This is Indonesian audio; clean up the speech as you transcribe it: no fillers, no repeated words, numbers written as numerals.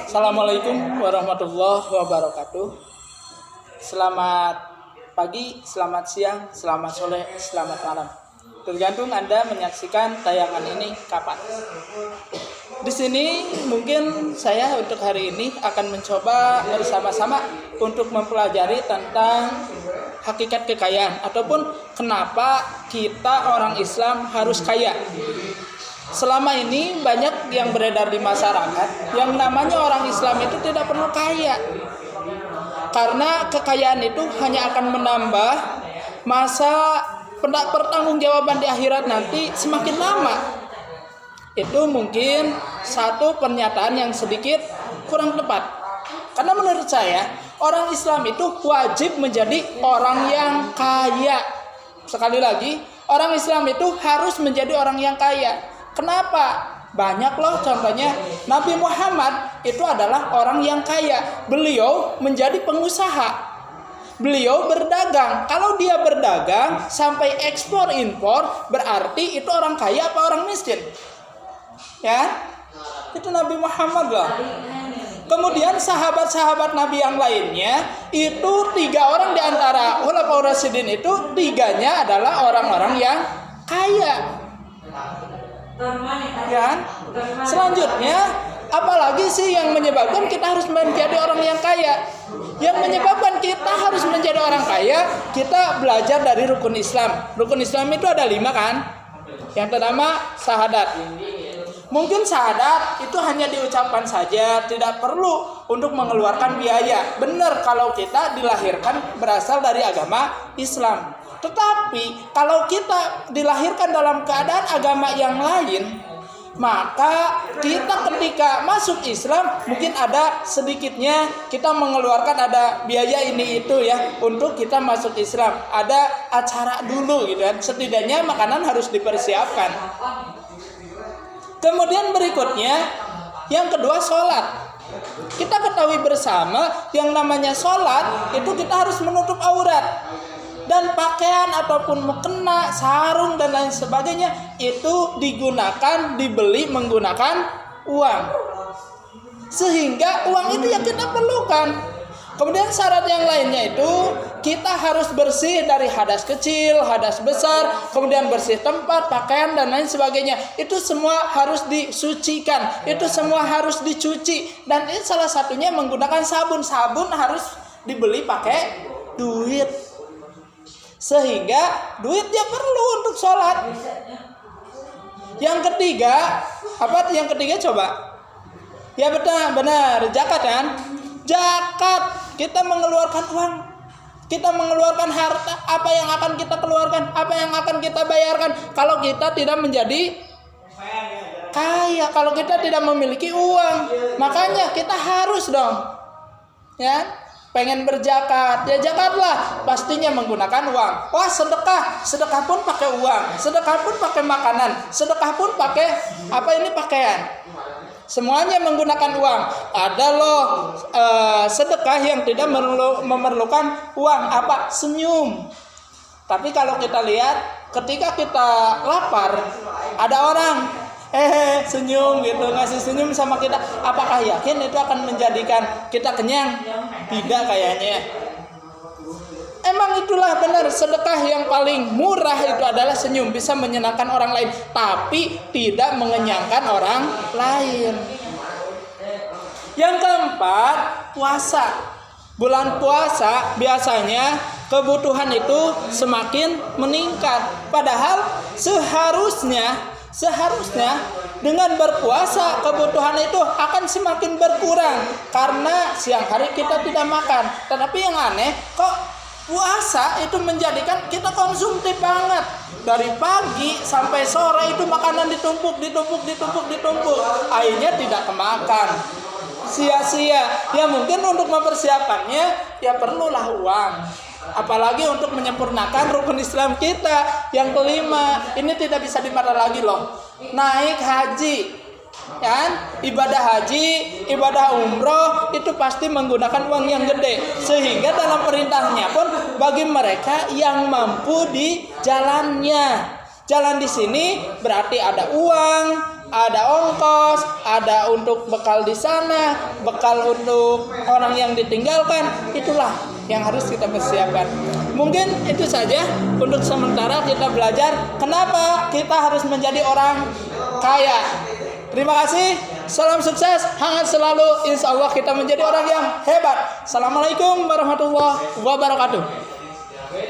Assalamualaikum warahmatullahi wabarakatuh. Selamat pagi, selamat siang, selamat sore, selamat malam. Tergantung Anda menyaksikan tayangan ini kapan. Di sini mungkin saya untuk hari ini akan mencoba bersama-sama untuk mempelajari tentang hakikat kekayaan ataupun kenapa kita orang Islam harus kaya. Selama ini banyak yang beredar di masyarakat yang namanya orang Islam itu tidak perlu kaya. Karena kekayaan itu hanya akan menambah masa pertanggungjawaban di akhirat nanti semakin lama. Itu mungkin satu pernyataan yang sedikit kurang tepat. Karena menurut saya, orang Islam itu wajib menjadi orang yang kaya. Sekali lagi, orang Islam itu harus menjadi orang yang kaya. Kenapa? Banyak loh contohnya. Nabi Muhammad itu adalah orang yang kaya. Beliau menjadi pengusaha. Beliau berdagang. Kalau dia berdagang sampai ekspor impor, berarti itu orang kaya apa orang miskin? Ya, itu Nabi Muhammad lah. Kemudian sahabat-sahabat Nabi yang lainnya itu 3 orang di antara Khulafaur Rasyidin itu 3-nya adalah orang-orang yang kaya. Ya. Selanjutnya, apalagi sih yang menyebabkan kita harus menjadi orang yang kaya? Yang menyebabkan kita harus menjadi orang kaya, kita belajar dari rukun Islam. Rukun Islam itu ada 5 kan? Yang pertama, syahadat. Mungkin syahadat itu hanya diucapkan saja, tidak perlu untuk mengeluarkan biaya. Benar kalau kita dilahirkan berasal dari agama Islam. Tetapi kalau kita dilahirkan dalam keadaan agama yang lain, maka kita ketika masuk Islam mungkin ada sedikitnya kita mengeluarkan ada biaya ini itu ya untuk kita masuk Islam. Ada acara dulu gitu kan. Setidaknya makanan harus dipersiapkan. Kemudian berikutnya yang kedua sholat. Kita ketahui bersama yang namanya sholat itu kita harus menutup aurat. Dan pakaian ataupun mukena, sarung dan lain sebagainya itu digunakan, dibeli menggunakan uang. Sehingga uang itu yang kita perlukan. Kemudian syarat yang lainnya itu kita harus bersih dari hadas kecil, hadas besar, kemudian bersih tempat, pakaian dan lain sebagainya. Itu semua harus disucikan, itu semua harus dicuci. Dan ini salah satunya menggunakan sabun. Sabun harus dibeli pakai duit. Sehingga duit dia perlu untuk sholat. Yang ketiga, apa yang ketiga coba? Ya benar, zakat kan? Zakat, kita mengeluarkan uang. Kita mengeluarkan harta, apa yang akan kita keluarkan, apa yang akan kita bayarkan kalau kita tidak menjadi kaya, kalau kita tidak memiliki uang. Makanya kita harus dong. Ya. Pengen berzakat, ya zakatlah pastinya menggunakan uang. Wah sedekah pun pakai uang, sedekah pun pakai makanan, sedekah pun pakai pakaian. Semuanya menggunakan uang. Ada loh sedekah yang tidak memerlukan uang, senyum. Tapi kalau kita lihat ketika kita lapar, ada orang senyum gitu, ngasih senyum sama kita. Apakah yakin itu akan menjadikan kita kenyang? Tidak kayaknya. Emang itulah benar, sedekah yang paling murah itu adalah senyum, bisa menyenangkan orang lain, tapi tidak mengenyangkan orang lain. Yang keempat, puasa. Bulan puasa biasanya kebutuhan itu semakin meningkat. Padahal seharusnya dengan berpuasa kebutuhan itu akan semakin berkurang karena siang hari kita tidak makan. Tetapi yang aneh, kok puasa itu menjadikan kita konsumtif banget. Dari pagi sampai sore itu makanan ditumpuk. Akhirnya tidak kemakan. Sia-sia. Ya mungkin untuk mempersiapkannya ya perlulah uang. Apalagi untuk menyempurnakan rukun Islam kita yang kelima, ini tidak bisa dimarah lagi loh. Naik haji, kan? Ibadah haji, ibadah umroh itu pasti menggunakan uang yang gede. Sehingga dalam perintahnya pun bagi mereka yang mampu di jalannya. Jalan di sini berarti ada uang, ada ongkos, ada untuk bekal di sana, bekal untuk orang yang ditinggalkan. Itulah yang harus kita persiapkan. Mungkin itu saja untuk sementara kita belajar kenapa kita harus menjadi orang kaya. Terima kasih, salam sukses, hangat selalu. Insya Allah kita menjadi orang yang hebat. Assalamualaikum warahmatullahi wabarakatuh.